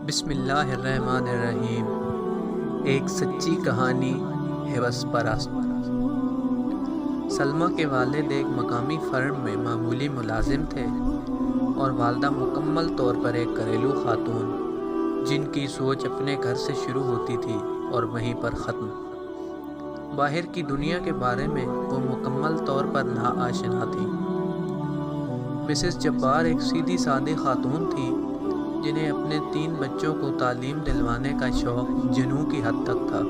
بسم اللہ الرحمن الرحیم۔ ایک سچی کہانی حوث پرست۔ سلمیٰ کے والد ایک مقامی فرم میں معمولی ملازم تھے اور والدہ مکمل طور پر ایک گھریلو خاتون، جن کی سوچ اپنے گھر سے شروع ہوتی تھی اور وہیں پر ختم۔ باہر کی دنیا کے بارے میں وہ مکمل طور پر ناآشنا تھی۔ مسز جبار ایک سیدھی سادی خاتون تھی جنہیں اپنے 3 بچوں کو تعلیم دلوانے کا شوق جنوں کی حد تک تھا۔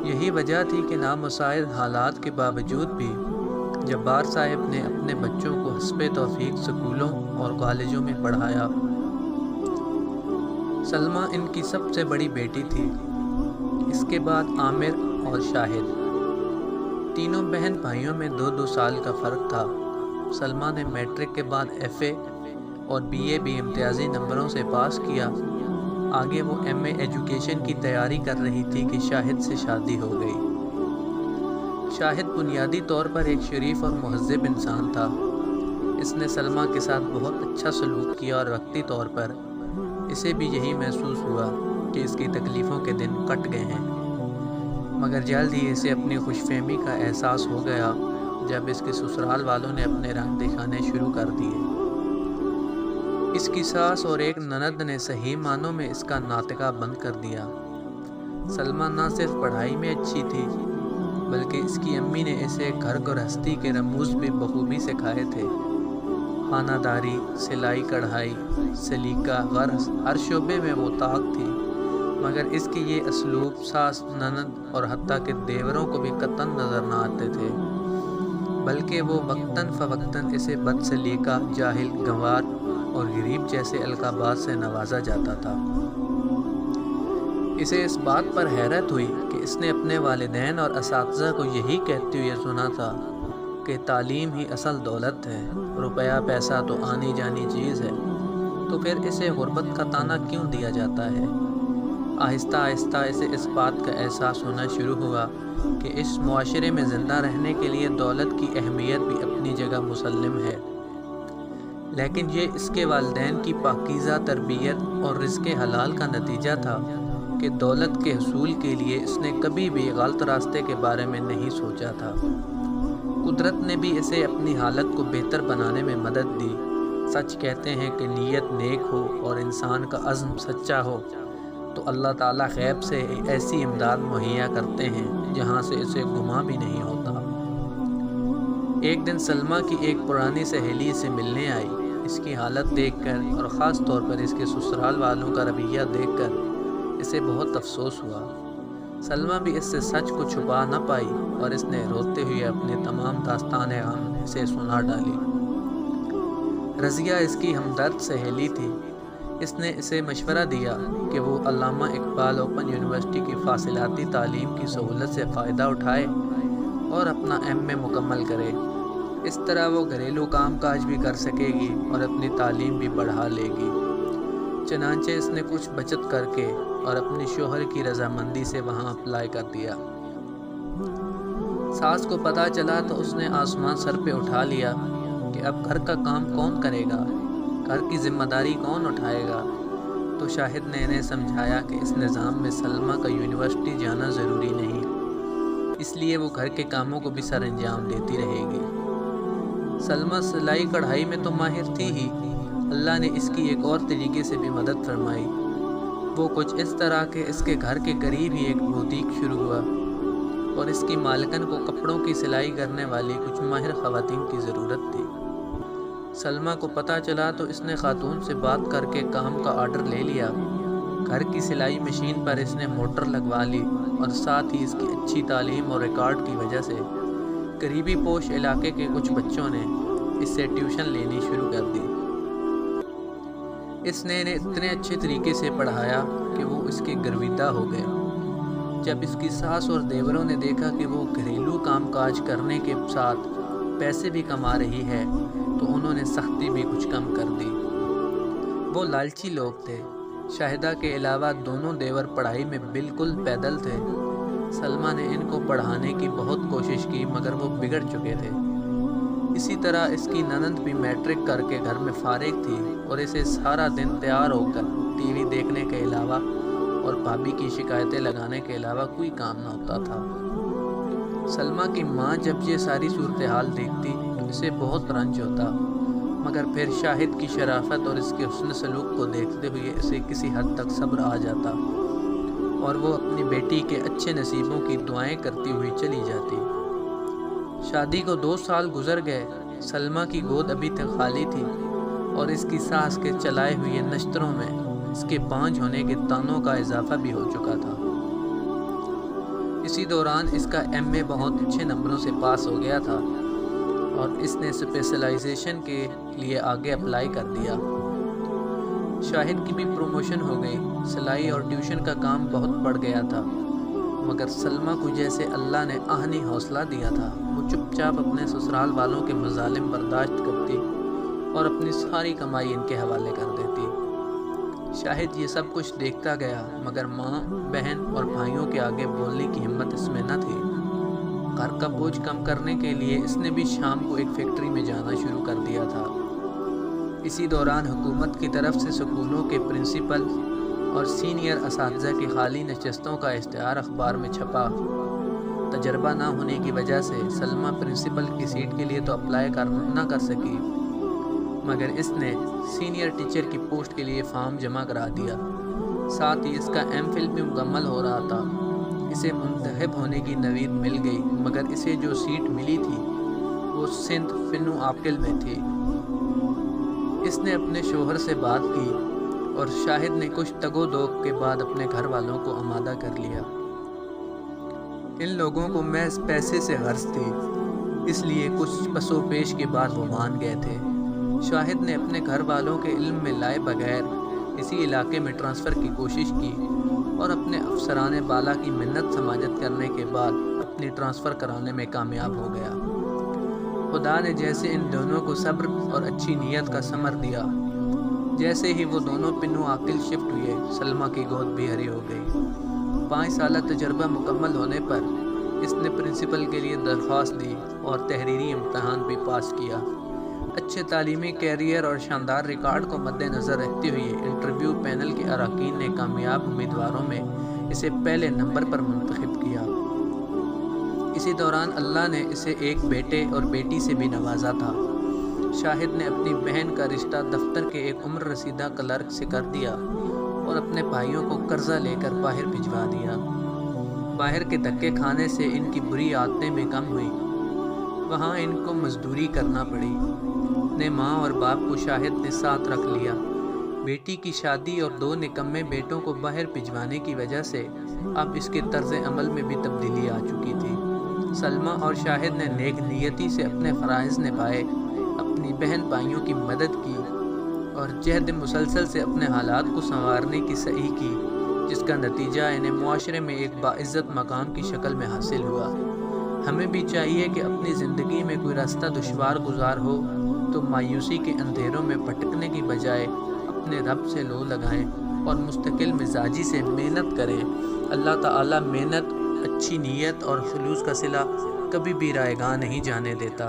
یہی وجہ تھی کہ نامساعد حالات کے باوجود بھی جبار صاحب نے اپنے بچوں کو حسب توفیق سکولوں اور کالجوں میں پڑھایا۔ سلمیٰ ان کی سب سے بڑی بیٹی تھی۔ اس کے بعد عامر اور شاہد۔ تینوں بہن بھائیوں میں 2 سال کا فرق تھا۔ سلمیٰ نے میٹرک کے بعد FA اور BA بھی امتیازی نمبروں سے پاس کیا۔ آگے وہ MA ایجوکیشن کی تیاری کر رہی تھی کہ شاہد سے شادی ہو گئی۔ شاہد بنیادی طور پر ایک شریف اور مہذب انسان تھا۔ اس نے سلمیٰ کے ساتھ بہت اچھا سلوک کیا اور وقتی طور پر اسے بھی یہی محسوس ہوا کہ اس کی تکلیفوں کے دن کٹ گئے ہیں، مگر جلد ہی اسے اپنی خوش فہمی کا احساس ہو گیا جب اس کے سسرال والوں نے اپنے رنگ دکھانے شروع کر دیے۔ اس کی ساس اور ایک نند نے صحیح معنوں میں اس کا ناطقہ بند کر دیا۔ سلمیٰ نہ صرف پڑھائی میں اچھی تھی بلکہ اس کی امی نے اسے گھر گرہستی کے رموز بھی بخوبی سکھائے تھے۔ خانہ داری، سلائی کڑھائی، سلیقہ، غرض ہر شعبے میں وہ طاق تھی، مگر اس کے یہ اسلوب ساس، نند اور حتیٰ کہ دیوروں کو بھی قطعاً نظر نہ آتے تھے، بلکہ وہ وقتاً فوقتاً اسے بد سلیقہ، جاہل، گنوار اور غریب جیسے القابات سے نوازا جاتا تھا۔ اسے اس بات پر حیرت ہوئی کہ اس نے اپنے والدین اور اساتذہ کو یہی کہتے ہوئے سنا تھا کہ تعلیم ہی اصل دولت ہے، روپیہ پیسہ تو آنی جانی چیز ہے، تو پھر اسے غربت کا طعنہ کیوں دیا جاتا ہے؟ آہستہ آہستہ اسے اس بات کا احساس ہونا شروع ہوا کہ اس معاشرے میں زندہ رہنے کے لیے دولت کی اہمیت بھی اپنی جگہ مسلم ہے، لیکن یہ اس کے والدین کی پاکیزہ تربیت اور رزق حلال کا نتیجہ تھا کہ دولت کے حصول کے لیے اس نے کبھی بھی غلط راستے کے بارے میں نہیں سوچا تھا۔ قدرت نے بھی اسے اپنی حالت کو بہتر بنانے میں مدد دی۔ سچ کہتے ہیں کہ نیت نیک ہو اور انسان کا عزم سچا ہو تو اللہ تعالیٰ غیب سے ایسی امداد مہیا کرتے ہیں جہاں سے اسے گمان بھی نہیں ہوتا۔ ایک دن سلمیٰ کی ایک پرانی سہیلی سے ملنے آئی۔ اس کی حالت دیکھ کر اور خاص طور پر اس کے سسرال والوں کا رویہ دیکھ کر اسے بہت افسوس ہوا۔ سلمیٰ بھی اس سے سچ کو چھپا نہ پائی اور اس نے روتے ہوئے اپنے تمام داستان غم اسے سنا ڈالی۔ رضیہ اس کی ہمدرد سہیلی تھی۔ اس نے اسے مشورہ دیا کہ وہ علامہ اقبال اوپن یونیورسٹی کی فاصلاتی تعلیم کی سہولت سے فائدہ اٹھائے اور اپنا MA مکمل کرے۔ اس طرح وہ گھریلو کام کاج بھی کر سکے گی اور اپنی تعلیم بھی بڑھا لے گی۔ چنانچہ اس نے کچھ بچت کر کے اور اپنی شوہر کی رضامندی سے وہاں اپلائی کر دیا۔ ساس کو پتہ چلا تو اس نے آسمان سر پہ اٹھا لیا کہ اب گھر کا کام کون کرے گا، گھر کی ذمہ داری کون اٹھائے گا؟ تو شاہد نے انہیں سمجھایا کہ اس نظام میں سلمیٰ کا یونیورسٹی جانا ضروری نہیں، اس لیے وہ گھر کے کاموں کو بھی سر انجام دیتی رہے گی۔ سلمیٰ سلائی کڑھائی میں تو ماہر تھی ہی، اللہ نے اس کی ایک اور طریقے سے بھی مدد فرمائی۔ وہ کچھ اس طرح کہ اس کے گھر کے قریب ہی ایک بوتیک شروع ہوا اور اس کی مالکن کو کپڑوں کی سلائی کرنے والی کچھ ماہر خواتین کی ضرورت تھی۔ سلمیٰ کو پتہ چلا تو اس نے خاتون سے بات کر کے کام کا آرڈر لے لیا۔ گھر کی سلائی مشین پر اس نے موٹر لگوا لی اور ساتھ ہی اس کی اچھی تعلیم اور ریکارڈ کی وجہ سے قریبی پوش علاقے کے کچھ بچوں نے اس سے ٹیوشن لینی شروع کر دی۔ اس نے انہیں اتنے اچھے طریقے سے پڑھایا کہ وہ اس کے گرویدہ ہو گئے۔ جب اس کی ساس اور دیوروں نے دیکھا کہ وہ گھریلو کام کاج کرنے کے ساتھ پیسے بھی کما رہی ہے تو انہوں نے سختی بھی کچھ کم کر دی۔ وہ لالچی لوگ تھے۔ شاہدہ کے علاوہ دونوں دیور پڑھائی میں بالکل پیدل تھے۔ سلمیٰ نے ان کو پڑھانے کی بہت کوشش کی مگر وہ بگڑ چکے تھے۔ اسی طرح اس کی نند بھی میٹرک کر کے گھر میں فارغ تھی اور اسے سارا دن تیار ہو کر ٹی وی دیکھنے کے علاوہ اور بھابھی کی شکایتیں لگانے کے علاوہ کوئی کام نہ ہوتا تھا۔ سلمیٰ کی ماں جب یہ ساری صورتحال دیکھتی تو اسے بہت رنج ہوتا، مگر پھر شاہد کی شرافت اور اس کے حسن سلوک کو دیکھتے ہوئے اسے کسی حد تک صبر آ جاتا اور وہ اپنی بیٹی کے اچھے نصیبوں کی دعائیں کرتی ہوئی چلی جاتی۔ شادی کو 2 سال گزر گئے۔ سلمیٰ کی گود ابھی تک خالی تھی اور اس کی ساس کے چلائے ہوئے نشتروں میں اس کے بانجھ ہونے کے تانوں کا اضافہ بھی ہو چکا تھا۔ اسی دوران اس کا MA بہت اچھے نمبروں سے پاس ہو گیا تھا اور اس نے اسپیشلائزیشن کے لیے آگے اپلائی کر دیا۔ شاہد کی بھی پروموشن ہو گئی۔ سلائی اور ٹیوشن کا کام بہت بڑھ گیا تھا، مگر سلمیٰ کو جیسے اللہ نے آہنی حوصلہ دیا تھا، وہ چپ چاپ اپنے سسرال والوں کے مظالم برداشت کرتی اور اپنی ساری کمائی ان کے حوالے کر دیتی۔ شاہد یہ سب کچھ دیکھتا گیا، مگر ماں، بہن اور بھائیوں کے آگے بولنے کی ہمت اس میں نہ تھی۔ گھر کا بوجھ کم کرنے کے لیے اس نے بھی شام کو ایک فیکٹری میں جانا شروع کر دیا تھا۔ اسی دوران حکومت کی طرف سے سکولوں کے پرنسپل اور سینئر اساتذہ کی خالی نشستوں کا اشتہار اخبار میں چھپا۔ تجربہ نہ ہونے کی وجہ سے سلمیٰ پرنسپل کی سیٹ کے لیے تو اپلائی نہ کر سکی، مگر اس نے سینئر ٹیچر کی پوسٹ کے لیے فارم جمع کرا دیا۔ ساتھ ہی اس کا MPhil بھی مکمل ہو رہا تھا۔ اسے منتخب ہونے کی نوید مل گئی، مگر اسے جو سیٹ ملی تھی وہ سندھ فنو عاقل میں تھی۔ اس نے اپنے شوہر سے بات کی اور شاہد نے کچھ تگ و دوگ کے بعد اپنے گھر والوں کو آمادہ کر لیا۔ ان لوگوں کو محض پیسے سے غرض تھی، اس لیے کچھ پس و پیش کے بعد وہ مان گئے تھے۔ شاہد نے اپنے گھر والوں کے علم میں لائے بغیر اسی علاقے میں ٹرانسفر کی کوشش کی اور اپنے افسران بالا کی منت سماجت کرنے کے بعد اپنی ٹرانسفر کرانے میں کامیاب ہو گیا۔ خدا نے جیسے ان دونوں کو صبر اور اچھی نیت کا ثمر دیا، جیسے ہی وہ دونوں پنو عاقل شفٹ ہوئے، سلمیٰ کی گود بھی ہری ہو گئی۔ 5 سالہ تجربہ مکمل ہونے پر اس نے پرنسپل کے لیے درخواست دی اور تحریری امتحان بھی پاس کیا۔ اچھے تعلیمی کیریئر اور شاندار ریکارڈ کو مد نظر رکھتے ہوئے انٹرویو پینل کے اراکین نے کامیاب امیدواروں میں اسے پہلے نمبر پر منتخب کیا۔ اسی دوران اللہ نے اسے ایک بیٹے اور بیٹی سے بھی نوازا تھا۔ شاہد نے اپنی بہن کا رشتہ دفتر کے ایک عمر رسیدہ کلرک سے کر دیا اور اپنے بھائیوں کو قرضہ لے کر باہر بھجوا دیا۔ باہر کے دھکے کھانے سے ان کی بری عادتیں بھی کم ہوئیں۔ وہاں ان کو مزدوری کرنا پڑی۔ اپنے ماں اور باپ کو شاہد نے ساتھ رکھ لیا۔ بیٹی کی شادی اور 2 نکمے بیٹوں کو باہر بھجوانے کی وجہ سے اب اس کے طرز عمل میں بھی تبدیلی آ چکی تھی۔ سلمیٰ اور شاہد نے نیک نیتی سے اپنے فرائض نبھائے، اپنی بہن بھائیوں کی مدد کی اور جہد مسلسل سے اپنے حالات کو سنوارنے کی سعی کی، جس کا نتیجہ انہیں معاشرے میں ایک باعزت مقام کی شکل میں حاصل ہوا۔ ہمیں بھی چاہیے کہ اپنی زندگی میں کوئی راستہ دشوار گزار ہو تو مایوسی کے اندھیروں میں بھٹکنے کی بجائے اپنے رب سے لو لگائیں اور مستقل مزاجی سے محنت کریں۔ اللہ تعالیٰ محنت، اچھی نیت اور خلوص کا صلہ کبھی بھی رائیگاں نہیں جانے دیتا۔